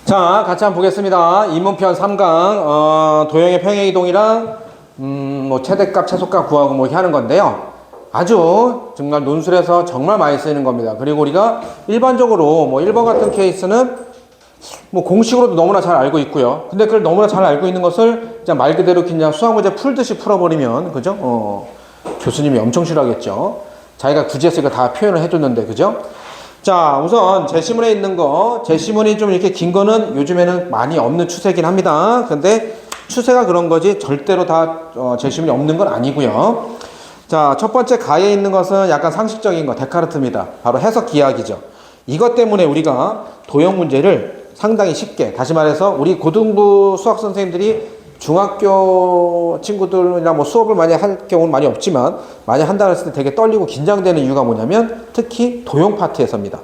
자, 같이 한번 보겠습니다. 입문편 3강, 도형의 평행이동이랑, 뭐, 최대값, 최소값 구하고 뭐 이렇게 하는 건데요. 아주 정말 논술에서 정말 많이 쓰이는 겁니다. 그리고 우리가 일반적으로 뭐 1번 같은 케이스는 뭐 공식으로도 너무나 잘 알고 있고요. 근데 그걸 너무나 잘 알고 있는 것을 그냥 말 그대로 그냥 수학 문제 풀듯이 풀어버리면, 그죠? 교수님이 엄청 싫어하겠죠. 자기가 굳이 해서 이거 다 표현을 해줬는데, 그죠? 자, 우선 제시문에 있는 거, 제시문이 좀 이렇게 긴 거는 요즘에는 많이 없는 추세긴 합니다. 근데 추세가 그런 거지 절대로 다 제시문이 없는 건 아니고요. 자, 첫 번째 가에 있는 것은 약간 상식적인 거, 데카르트입니다. 바로 해석 기하학이죠. 이것 때문에 우리가 도형 문제를 상당히 쉽게, 다시 말해서 우리 고등부 수학 선생님들이 중학교 친구들이나 뭐 수업을 많이 할 경우는 많이 없지만 많이 한다고 했을 때 되게 떨리고 긴장되는 이유가 뭐냐면 특히 도형 파트에서입니다.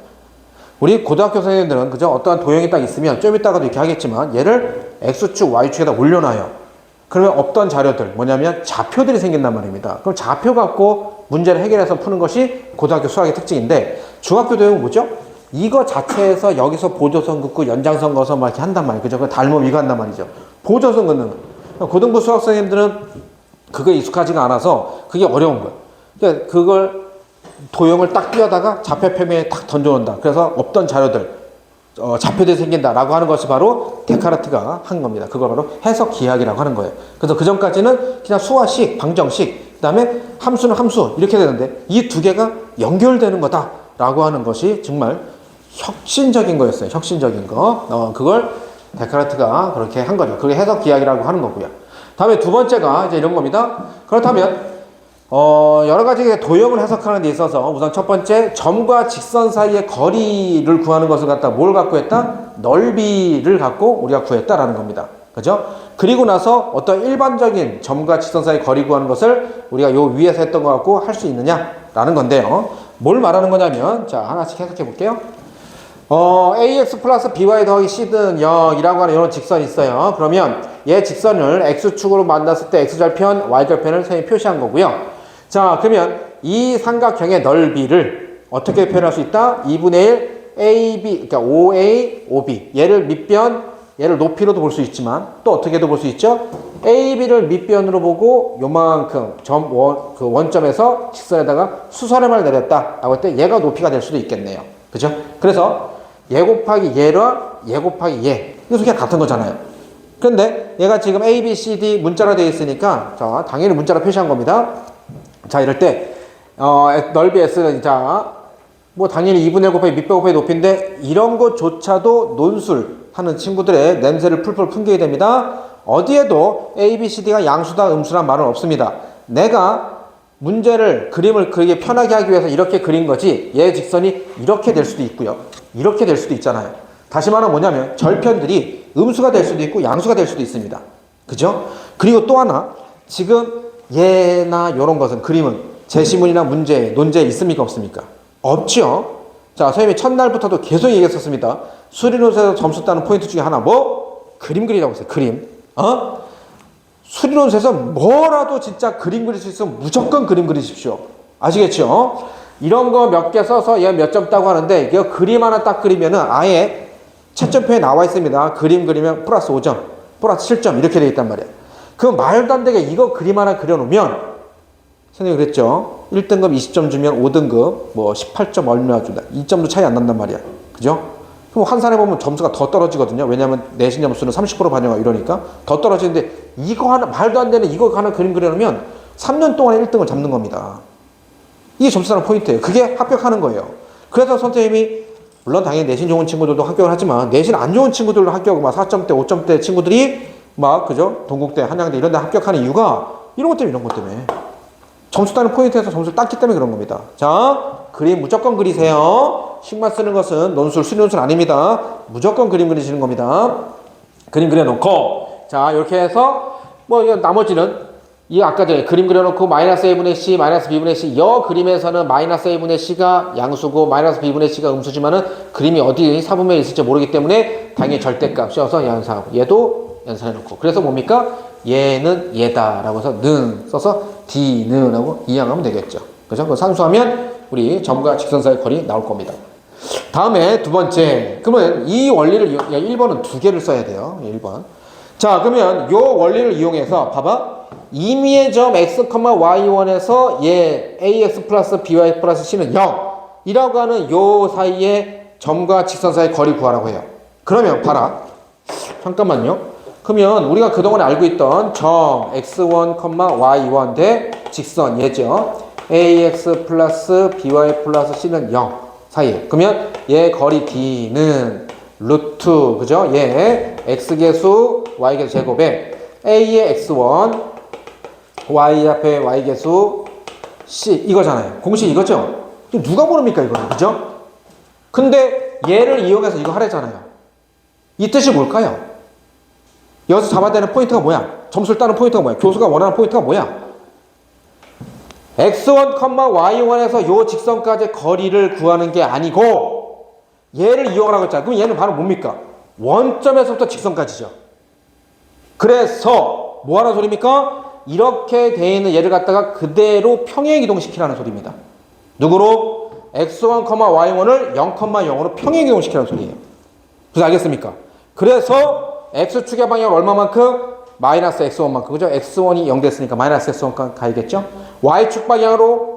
우리 고등학교 선생님들은 그죠? 어떠한 도형이 딱 있으면 좀 이따가도 이렇게 하겠지만 얘를 X축, Y축에다 올려놔요. 그러면 없던 자료들 뭐냐면 좌표들이 생긴단 말입니다. 그럼 좌표 갖고 문제를 해결해서 푸는 것이 고등학교 수학의 특징인데 중학교 도형은 뭐죠? 이거 자체에서 여기서 보조선 긋고 연장선 그어서 막 이렇게 한단 말이에요. 그죠? 닮으면 이거 한단 말이죠. 보조선 긋는 거. 고등부 수학 선생님들은 그거에 익숙하지가 않아서 그게 어려운 거예요. 그러니까 그걸 도형을 딱 띄어다가 좌표 평면에 딱 던져놓는다. 그래서 없던 자료들, 좌표들이 생긴다라고 하는 것이 바로 데카르트가 한 겁니다. 그걸 바로 해석 기하학이라고 하는 거예요. 그래서 그 전까지는 그냥 수화식, 방정식, 그 다음에 함수는 함수 이렇게 되는데 이 두 개가 연결되는 거다라고 하는 것이 정말 혁신적인 거였어요. 혁신적인 거. 그걸 데카르트가 그렇게 한 거죠. 그게 해석 기하학이라고 하는 거고요. 다음에 두 번째가 이제 이런 겁니다. 그렇다면 여러 가지 도형을 해석하는 데 있어서 우선 첫 번째 점과 직선 사이의 거리를 구하는 것을 갖다 뭘 갖고 했다? 넓이를 갖고 우리가 구했다라는 겁니다. 그죠? 그리고 나서 어떤 일반적인 점과 직선 사이의 거리 구하는 것을 우리가 요 위에서 했던 것 갖고 할 수 있느냐라는 건데요. 뭘 말하는 거냐면 자 하나씩 해석해 볼게요. ax 플러스 by 더하기 c는 0이라고 하는 이런 직선이 있어요. 그러면 얘 직선을 x축으로 만났을 때 x절편, y절편을 선생님이 표시한 거고요. 자, 그러면 이 삼각형의 넓이를 어떻게 표현할 수 있다? 2분의 1 AB, 그러니까 OA, OB. 얘를 밑변, 얘를 높이로도 볼 수 있지만 또 어떻게도 볼 수 있죠? AB를 밑변으로 보고 요만큼 그 원점에서 직선에다가 수선음을 내렸다 라고 할 때 얘가 높이가 될 수도 있겠네요. 그죠? 그래서 얘 곱하기 얘랑 얘 곱하기 얘. 이거 그냥 같은 거잖아요. 그런데 얘가 지금 A, B, C, D 문자로 되어 있으니까 자, 당연히 문자로 표시한 겁니다. 자, 이럴 때 넓이 S는 자, 뭐 당연히 2분의 1 곱하기 밑변 곱하기 높이인데 이런 것조차도 논술 하는 친구들의 냄새를 풀풀 풍기게 됩니다. 어디에도 A, B, C, D가 양수다 음수란 말은 없습니다. 내가 문제를 그림을 그리기 편하게 하기 위해서 이렇게 그린 거지 얘 직선이 이렇게 될 수도 있고요. 이렇게 될 수도 있잖아요. 다시 말하면 뭐냐면 절편들이 음수가 될 수도 있고 양수가 될 수도 있습니다. 그죠? 그리고 또 하나 지금 얘나 이런 것은 그림은 제시문이나 문제, 논제에 있습니까? 없습니까? 없죠. 자, 선생님이 첫날부터도 계속 얘기했었습니다. 수리논술에서 점수 따는 포인트 중에 하나 뭐? 그림 그리라고 했어요. 그림. 수리논술에서 뭐라도 진짜 그림 그릴 수 있으면 무조건 그림 그리십시오. 아시겠죠? 이런 거 몇 개 써서 얘 몇 점 따고 하는데 이거 그림 하나 딱 그리면은 아예 채점표에 나와 있습니다. 그림 그리면 플러스 5점, 플러스 7점 이렇게 돼 있단 말이에요. 그 말도 안 되게 이거 그림 하나 그려놓으면 선생님이 그랬죠. 1등급 20점 주면 5등급 뭐 18점 얼마 준다. 2점도 차이 안 난단 말이야. 그죠? 그럼 환산해 보면 점수가 더 떨어지거든요. 왜냐하면 내신 점수는 30% 반영하고 이러니까 더 떨어지는데 이거 하나 말도 안 되는 이거 하나 그림 그려놓으면 3년 동안에 1등을 잡는 겁니다. 이게 점수 따는 포인트예요. 그게 합격하는 거예요. 그래서 선생님이 물론 당연히 내신 좋은 친구들도 합격을 하지만 내신 안 좋은 친구들도 합격 막 4점대 5점대 친구들이 막 그죠? 동국대 한양대 이런 데 합격하는 이유가 이런 것 때문에 이런 것 때문에 점수 따는 포인트에서 점수를 땄기 때문에 그런 겁니다. 자, 그림 무조건 그리세요. 식만 쓰는 것은 논술, 수리논술 아닙니다. 무조건 그림 그리시는 겁니다. 그림 그려놓고 자 이렇게 해서 뭐 나머지는 이 아까 전에 그림 그려놓고 마이너스 A분의 C, 마이너스 B분의 C 여 그림에서는 마이너스 A분의 C가 양수고 마이너스 B분의 C가 음수지만은 그림이 어디 사분면에 있을지 모르기 때문에 당연히 절대값 씌워서 연산하고 얘도 연산해놓고 그래서 뭡니까? 얘는 얘다 라고 해서 는 써서 D는 하고 이항하면 되겠죠. 그죠? 그 산수하면 우리 점과 직선 사이의 거리 나올 겁니다. 다음에 두 번째. 그러면 이 원리를 1번은 두 개를 써야 돼요. 1번. 자, 그러면 요 원리를 이용해서 봐봐. 임의의 점 x, y1에서 얘 ax 플러스 by 플러스 c는 0이라고 하는 요 사이에 점과 직선 사이 거리 구하라고 해요. 그러면 봐라. 잠깐만요. 그러면 우리가 그동안에 알고 있던 점 x1, y1 대 직선 얘죠. ax 플러스 by 플러스 c는 0 사이에. 그러면 얘 거리 d는 루트, 그죠? 얘 x계수 y계수 제곱에 a의 x1 y 앞에 y계수 c 이거잖아요. 공식 이거죠? 누가 모릅니까 이거는, 그죠? 근데 얘를 이용해서 이거 하랬잖아요. 이 뜻이 뭘까요? 여기서 잡아야 되는 포인트가 뭐야? 점수를 따는 포인트가 뭐야? 교수가 원하는 포인트가 뭐야? x1, y1에서 요 직선까지 거리를 구하는 게 아니고 얘를 이용하라고 했잖아요. 그럼 얘는 바로 뭡니까? 원점에서부터 직선까지죠. 그래서 뭐 하는 소리입니까? 이렇게 돼 있는 얘를 갖다가 그대로 평행 이동시키라는 소리입니다. 누구로? x1, y1을 0, 0으로 평행 이동시키라는 소리예요. 그래서 알겠습니까? 그래서 x축의 방향은 얼마만큼? 마이너스 x1만큼. 그죠? x1이 0 됐으니까 마이너스 x1까지 가야겠죠? y축 방향으로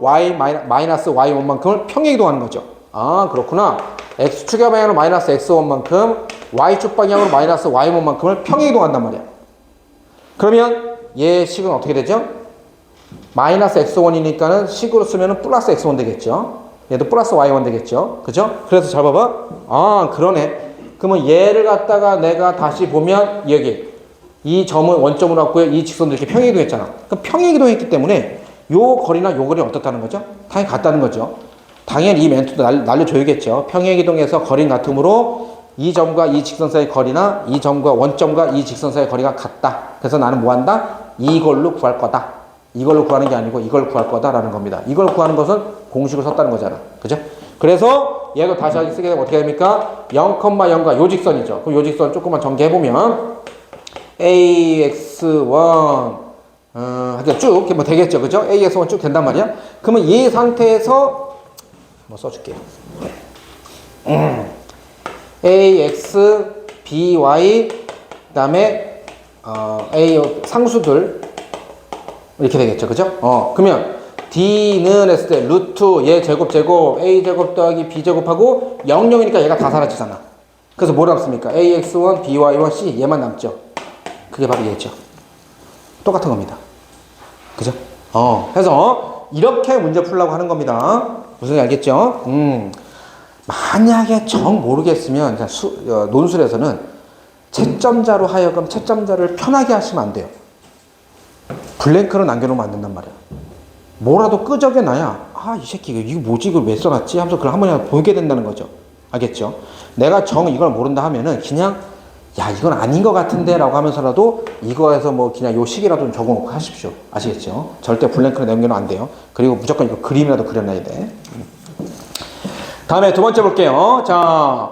마이너스 y1만큼을 평행 이동하는 거죠. 아, 그렇구나. x축의 방향으로 마이너스 x1만큼, y축 방향으로 마이너스 y1만큼을 평행 이동한단 말이야. 그러면 얘 식은 어떻게 되죠? 마이너스 x1이니까는 식으로 쓰면은 플러스 x1 되겠죠? 얘도 플러스 y1 되겠죠? 그죠? 그래서 잘 봐봐. 아, 그러네. 그러면 얘를 갖다가 내가 다시 보면 여기 이 점은 원점으로 갖고요. 이 직선도 이렇게 평행 이동했잖아. 그럼 평행 이동했기 때문에 요 거리나 요 거리는 어떻다는 거죠? 당연히 같다는 거죠. 당연히 이 멘트도 날려줘야겠죠. 평행 이동해서 거리는 같으므로 이 점과 이 직선 사이의 거리나 이 점과 원점과 이 직선 사이의 거리가 같다. 그래서 나는 뭐 한다? 이걸로 구할 거다. 이걸로 구하는 게 아니고 이걸 구할 거다라는 겁니다. 이걸 구하는 것은 공식을 썼다는 거잖아. 그죠? 그래서 얘도 다시 쓰게 되면 어떻게 됩니까? 0,0과 요 직선이죠. 그럼 요 직선 조금만 전개해보면 ax1 하여튼 쭉 뭐 되겠죠. 그죠? ax1 쭉 된단 말이야. 그러면 이 상태에서 뭐 써줄게요. ax, by 그 다음에 a 상수들 이렇게 되겠죠. 그죠? 그러면 d는 했을 때 루트 얘 제곱 a 제곱 더하기 b 제곱하고 0, 0이니까 얘가 다 사라지잖아. 그래서 뭐 남습니까? ax1, by1, c 얘만 남죠. 그게 바로 얘죠. 똑같은 겁니다. 그죠? 그래서 이렇게 문제 풀려고 하는 겁니다. 무슨 알겠죠? 만약에 정 모르겠으면 논술에서는 채점자로 하여금 채점자를 편하게 하시면 안 돼요. 블랭크로 남겨놓으면 안 된단 말이야. 뭐라도 끄적여놔야 이 새끼 이거 뭐지? 이걸 왜 써놨지? 하면서 그걸 한 번이라도 보게 된다는 거죠. 알겠죠? 내가 정 이걸 모른다 하면은 그냥 야 이건 아닌 것 같은데 라고 하면서라도 이거에서 뭐 그냥 요 식이라도 좀 적어놓고 하십시오. 아시겠죠? 절대 블랭크로 남겨놓으면 안 돼요. 그리고 무조건 이거 그림이라도 그려놔야 돼. 다음에 두 번째 볼게요. 자,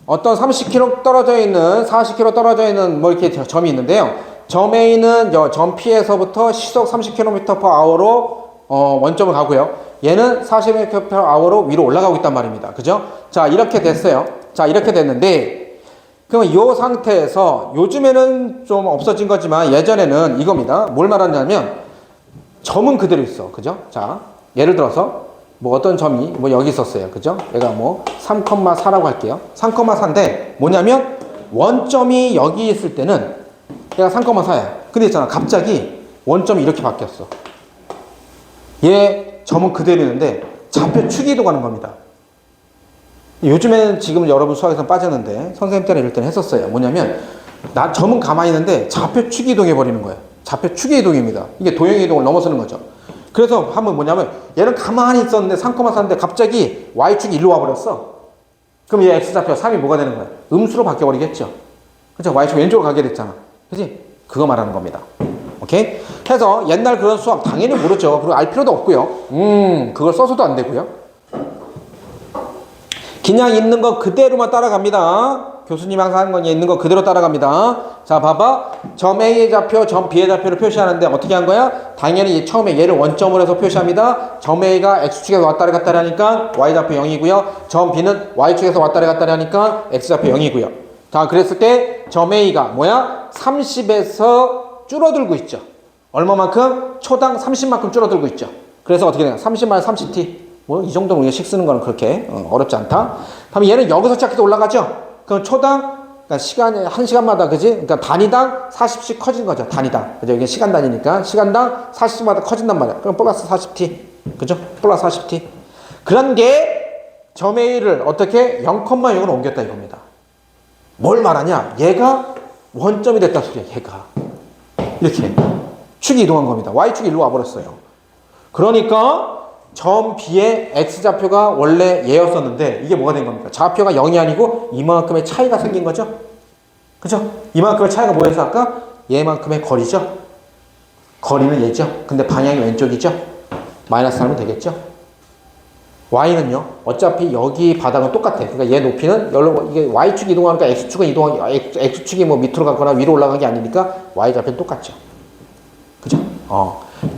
어떤 30km 떨어져 있는 40km 떨어져 있는 뭐 이렇게 점이 있는데요. 점 A는 점 P에서부터 시속 30km/h로 원점을 가고요. 얘는 40km/h로 위로 올라가고 있단 말입니다. 그죠? 자, 이렇게 됐어요. 자, 이렇게 됐는데 그럼 이 상태에서 요즘에는 좀 없어진 거지만 예전에는 이겁니다. 뭘 말하냐면 점은 그대로 있어. 그죠? 자, 예를 들어서 뭐 어떤 점이 뭐 여기 있었어요. 그죠? 얘가 뭐 3,4라고 할게요. 3,4인데 뭐냐면 원점이 여기 있을 때는 얘가 3,4야. 근데 있잖아. 갑자기 원점이 이렇게 바뀌었어. 얘 점은 그대로 있는데 좌표 축이 이동하는 겁니다. 요즘에는 지금 여러분 수학에서 빠졌는데 선생님 때는 이럴 때는 했었어요. 뭐냐면 점은 가만히 있는데 좌표 축이 이동해 버리는 거예요. 좌표 축의 이동입니다. 이게 도형의 이동을 넘어서는 거죠. 그래서 한번 뭐냐면 얘는 가만히 있었는데 3,4인데 갑자기 y축이 일로 와버렸어. 그럼 얘 x좌표 3이 뭐가 되는 거야? 음수로 바뀌어버리겠죠. 그렇죠? y축 왼쪽으로 가게 됐잖아. 그치? 그거 말하는 겁니다. 오케이? 해서 옛날 그런 수학 당연히 모르죠. 그리고 알 필요도 없고요. 그걸 써서도 안 되고요. 그냥 있는 거 그대로만 따라갑니다. 교수님 항상 하는 건 있는 거 그대로 따라갑니다. 자, 봐봐. 점 A의 좌표, 점 B의 좌표를 표시하는데 어떻게 한 거야? 당연히 처음에 얘를 원점으로 해서 표시합니다. 점 A가 X축에서 왔다리 갔다리 하니까 Y좌표 0이고요. 점 B는 Y축에서 왔다리 갔다리 하니까 X좌표 0이고요. 자, 그랬을 때 점 A가 뭐야? 30에서 줄어들고 있죠. 얼마만큼? 초당 30만큼 줄어들고 있죠. 그래서 어떻게 되냐? 30만 30t. 뭐 이 정도는 우리가 식 쓰는 거는 그렇게 어렵지 않다. 다음에 얘는 여기서 시작해서 올라가죠. 그럼 초당 그러니까 시간에 한 시간마다 그지? 그러니까 단위당 40씩 커지는 거죠. 단위당. 그죠? 이게 시간 단위니까 시간당 40씩마다 커진단 말이야. 그럼 플러스 40t. 그죠? 플러스 40t. 그런 게 점 A를 어떻게 0,0을 옮겼다 이겁니다. 뭘 말하냐? 얘가 원점이 됐다 소리야. 얘가 이렇게 축이 이동한 겁니다. Y축이 일로 와버렸어요. 그러니까 점 B의 X좌표가 원래 얘였었는데 이게 뭐가 된 겁니까? 좌표가 0이 아니고 이만큼의 차이가 생긴 거죠? 그죠? 이만큼의 차이가 뭐였어 아까? 얘만큼의 거리죠? 거리는 얘죠? 근데 방향이 왼쪽이죠? 마이너스 하면 되겠죠? Y는요? 어차피 여기 바닥은 똑같아. 그러니까 얘 높이는 이게 Y축이 이동하니까 X축은 X축이 뭐 밑으로 가거나 위로 올라간 게 아니니까 Y좌표는 똑같죠? 그죠?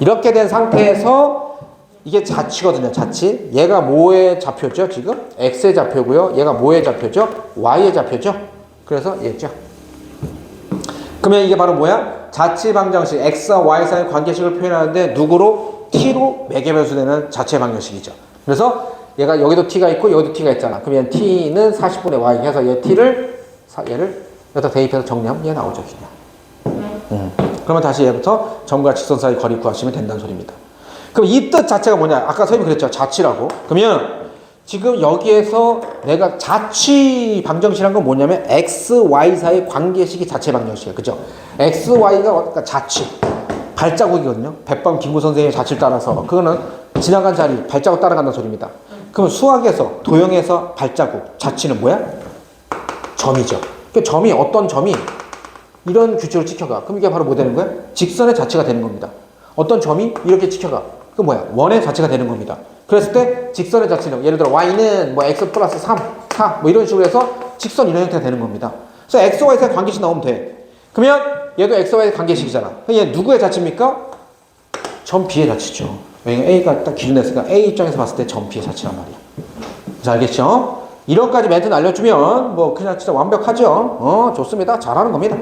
이렇게 된 상태에서 이게 자치거든요. 자치. 얘가 뭐의 좌표죠? 지금? X의 좌표고요. 얘가 뭐의 좌표죠? Y의 좌표죠? 그래서 얘죠. 그러면 이게 바로 뭐야? 자치 방정식. X와 Y 사이의 관계식을 표현하는데 누구로? T로 매개변수되는 자체 방정식이죠. 그래서 얘가 여기도 T가 있고 여기도 T가 있잖아. 그럼 얘는 T는 40분의 Y 해서 얘 얘를 여기다 대입해서 정리하면 얘 나오죠. 그냥. 그러면 다시 얘부터 점과 직선 사이 거리 구하시면 된다는 소리입니다. 그럼 이 뜻 자체가 뭐냐? 아까 선생님이 그랬죠. 자치라고. 그러면 지금 여기에서 내가 자치 방정식이란 건 뭐냐면 X, Y 사이의 관계식이 자체 방정식이에요. 그죠? X, Y가 그러니까 자치. 발자국이거든요. 백범 김구 선생님의 자치를 따라서. 그거는 지나간 자리, 발자국 따라간다는 소리입니다. 그럼 수학에서, 도형에서 발자국, 자치는 뭐야? 점이죠. 그 점이 어떤 점이 이런 규칙을 지켜가. 그럼 이게 바로 뭐 되는 거야? 직선의 자체가 되는 겁니다. 어떤 점이 이렇게 지켜가. 그 뭐야? 원의 자체가 되는 겁니다. 그랬을 때 직선의 자체는 예를 들어 y는 뭐 x 플러스 3, 4 뭐 이런 식으로 해서 직선 이런 형태가 되는 겁니다. 그래서 x, y 사이 관계식 나오면 돼. 그러면 얘도 x, y 관계식이잖아. 그럼 얘 누구의 자체입니까? 점 B의 자체죠. 왜냐면 A가 딱 기준했으니까 A 입장에서 봤을 때 점 B의 자체란 말이야. 자, 알겠죠? 이런까지 멘트는 알려주면 뭐 그냥 진짜 완벽하죠? 좋습니다. 잘하는 겁니다.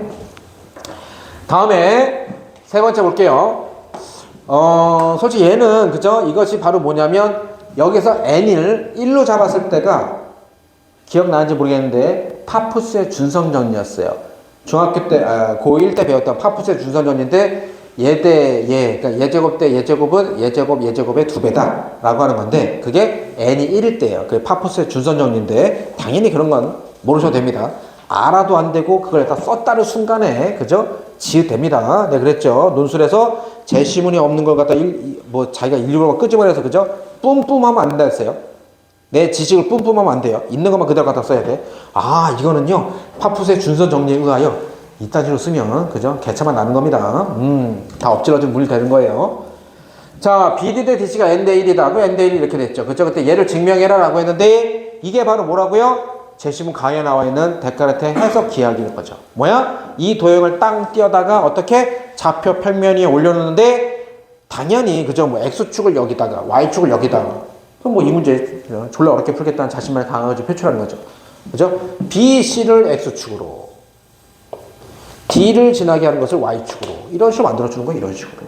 다음에 세 번째 볼게요. 솔직히 얘는 그죠? 이것이 바로 뭐냐면 여기서 n을 1로 잡았을 때가 기억나는지 모르겠는데 파푸스의 준성정리였어요. 중학교 때 고1 때 배웠던 파푸스의 준성정리인데 얘 대 얘, 그러니까 얘제곱 대 얘제곱은 얘제곱의 2배다 라고 하는 건데 그게 n이 1일 때예요. 그게 파푸스의 준성정리인데 당연히 그런 건 모르셔도 됩니다. 알아도 안 되고 그걸 다 썼다는 순간에 그죠? 지읒됩니다. 네, 그랬죠. 논술에서 제시문이 없는 걸 갖다 자기가 일부러 끄집어내서 그죠? 뿜뿜하면 안 된다 했어요. 내 지식을 뿜뿜하면 안 돼요. 있는 것만 그대로 갖다 써야 돼. 이거는요 파푸스의 준선 정리에 의하여 이따지로 쓰면 그죠? 개차만 나는 겁니다. 다 엎질러진 물이 되는 거예요. 자, BD 대 DC가 N 대 1이다. 그 N 대 1이 이렇게 됐죠. 그죠? 그때 얘를 증명해라 라고 했는데 이게 바로 뭐라고요? 제시문 강의에 나와 있는 데카르트의 해석 기하기인 거죠. 뭐야? 이 도형을 땅 띄어다가 어떻게 좌표 평면 위에 올려놓는데 당연히 그죠? 뭐 X축을 여기다가 Y축을 여기다가 그럼 뭐 이 문제 졸라 어렵게 풀겠다는 자신만의 강함을 표출하는 거죠. 그죠? B, C를 X축으로 D를 지나게 하는 것을 Y축으로 이런 식으로 만들어주는 거예요. 이런 식으로.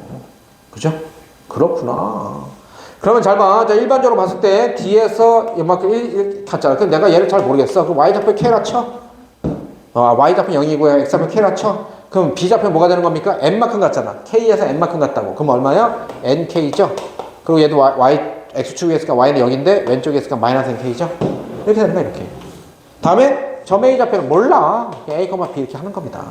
그죠? 그렇구나. 그러면 잘 봐. 자, 일반적으로 봤을 때 D에서 이만큼 1 갔잖아. 그럼 내가 얘를 잘 모르겠어. 그럼 Y좌표 K라 쳐. Y좌표 0이고요. X좌표 K라 쳐. 그럼 B좌표 뭐가 되는 겁니까? N만큼 갔잖아. K에서 N만큼 갔다고. 그럼 얼마야? NK죠? 그리고 얘도 X축 위에 있으니까 Y는 0인데 왼쪽에 있으니까 마이너스 NK죠? 이렇게 된다, 이렇게. 다음에 점 A 좌표는 몰라. A, B 이렇게 하는 겁니다.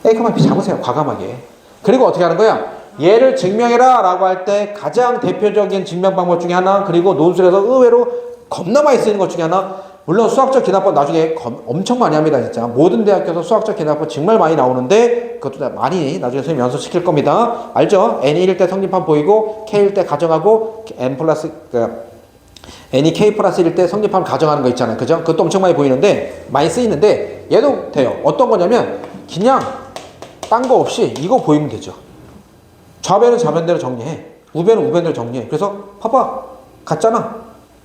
A, B 잡으세요. 과감하게. 그리고 어떻게 하는 거야? 얘를 증명해라 라고 할 때 가장 대표적인 증명 방법 중에 하나, 그리고 논술에서 의외로 겁나 많이 쓰이는 것 중에 하나, 물론 수학적 기납법 나중에 엄청 많이 합니다. 진짜 모든 대학교에서 수학적 기납법 정말 많이 나오는데 그것도 많이 나중에 선생님 연습시킬 겁니다. 알죠? N이 1일 때 성립판 보이고 K일 때 가정하고 N 플러스 n이 k 플러스 1일 때 성립함을 가정하는 거 있잖아요. 그죠? 그것도 엄청 많이 보이는데, 많이 쓰이는데, 얘도 돼요. 어떤 거냐면, 그냥, 딴 거 없이 이거 보이면 되죠. 좌변은 좌변대로 정리해. 우변은 우변대로 정리해. 그래서, 봐봐. 같잖아.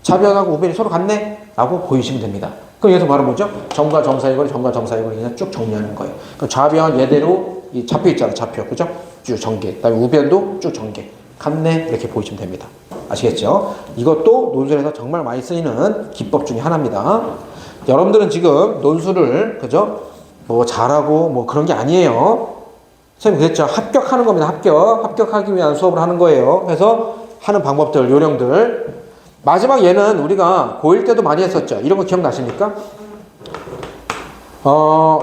좌변하고 우변이 서로 같네? 라고 보이시면 됩니다. 그럼 여기서 바로 뭐죠? 점과 점 사이의 거리, 점과 점 사이의 거리 그냥 쭉 정리하는 거예요. 그럼 좌변 얘대로 이 좌표 있잖아. 좌표. 그죠? 쭉 전개. 그 다음에 우변도 쭉 전개. 같네? 이렇게 보이시면 됩니다. 아시겠죠? 이것도 논술에서 정말 많이 쓰이는 기법 중에 하나입니다. 여러분들은 지금 논술을, 그죠? 뭐 잘하고 뭐 그런 게 아니에요. 선생님 그랬죠? 합격하는 겁니다. 합격하기 위한 수업을 하는 거예요. 그래서 하는 방법들, 요령들. 마지막 얘는 우리가 고1 때도 많이 했었죠. 이런 거 기억나십니까?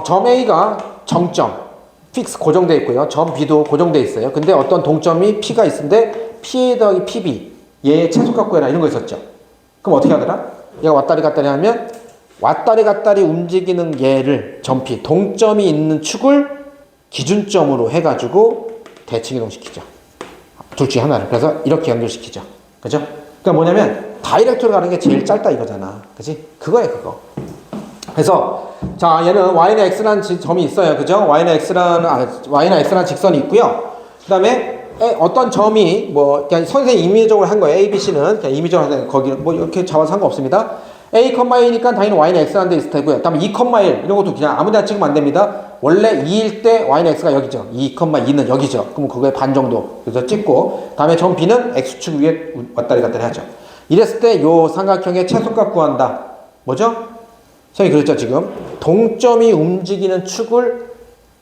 점 A가 정점. 픽스 고정되어 있고요. 점 B도 고정되어 있어요. 근데 어떤 동점이 P가 있는데 P 더하기 PB 얘의 최소값 구해라 이런 거 있었죠. 그럼 어떻게 하더라? 얘가 왔다리 갔다리 하면 왔다리 갔다리 움직이는 얘를 점 P 동점이 있는 축을 기준점으로 해가지고 대칭 이동시키죠. 둘 중에 하나를. 그래서 이렇게 연결시키죠. 그죠? 그러니까 뭐냐면 다이렉트로 가는 게 제일 짧다 이거잖아. 그지? 그거야 그거. 그래서 자 얘는 y는 x라는 점이 있어요. 그죠? y는 x라는 직선이 있고요. 그 다음에 어떤 점이 뭐 그냥 선생님이 임의적으로 한 거예요. A, B, C는 그냥 임의적으로 한 거기 뭐 이렇게 잡아서 상관없습니다. A, 1이니까 당연히 y는 x라는 데 있을 테고요. 그 다음에 2, 1 이런 것도 그냥 아무 데나 찍으면 안 됩니다. 원래 2일 때 y는 x가 여기죠. 2, 2는 여기죠. 그럼 그거의 반 정도 그래서 찍고 다음에 점 B는 x축 위에 왔다리 갔다리 하죠. 이랬을 때 요 삼각형의 최소값 구한다. 뭐죠? 선생님이 그랬죠 지금 동점이 움직이는 축을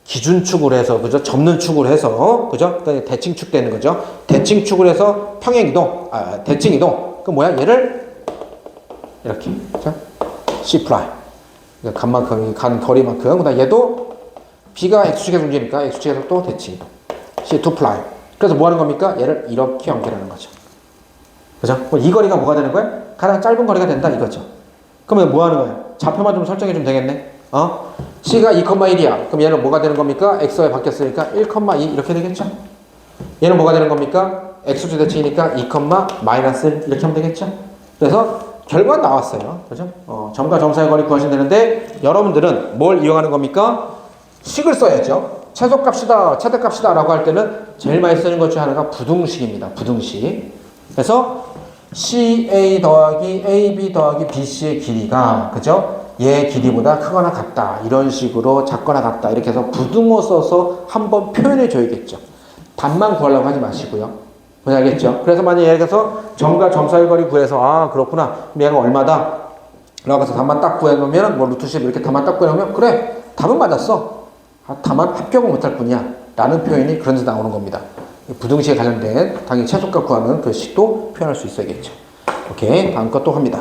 기준축으로 해서 그죠 접는 축으로 해서 그죠 대칭축 되는 거죠 대칭축을 해서 평행이동 대칭이동 그 뭐야 얘를 이렇게 자 C 프라임 간만큼 간 거리만큼 그다음 얘도 B가 x축에서 움직이니까 x축에서 또 대칭 C2 프라임 그래서 뭐 하는 겁니까 얘를 이렇게 연결하는 거죠 그죠 이 거리가 뭐가 되는 거야 가장 짧은 거리가 된다 이거죠 그러면 뭐 하는 거야 좌표만 좀 설정해 주면 되겠네. C가 2,1이야. 그럼 얘는 뭐가 되는 겁니까? X에 바뀌었으니까 1,2 이렇게 되겠죠? 얘는 뭐가 되는 겁니까? X주 대칭이니까 2, 마이너스 1 이렇게 하면 되겠죠? 그래서 결과는 나왔어요. 그죠? 점과 점 사이의 거리 구하시면 되는데 여러분들은 뭘 이용하는 겁니까? 식을 써야죠. 최소값이다, 최대값이다 라고 할 때는 제일 많이 쓰는 것 중에 하나가 부등식입니다. 부등식. 그래서 CA 더하기 AB 더하기 BC의 길이가 그죠? 얘 길이보다 크거나 같다. 이런 식으로 작거나 같다. 이렇게 해서 부등호 써서 한번 표현해 줘야겠죠. 답만 구하려고 하지 마시고요. 뭔지 알겠죠? 그래서 만약에 예를 들어서 점과 점 사이 거리 구해서 그렇구나. 그럼 얘가 얼마다? 라고 해서 답만 딱 구해놓으면 뭐 루트 10 이렇게 답만 딱 구해놓으면 그래 답은 맞았어. 다만 합격은 못할 뿐이야. 라는 표현이 그런 데서 나오는 겁니다. 부등식에 관련된 당연히 최소값 구하는 그 식도 표현할 수 있어야겠죠. 오케이 다음 거 또 합니다.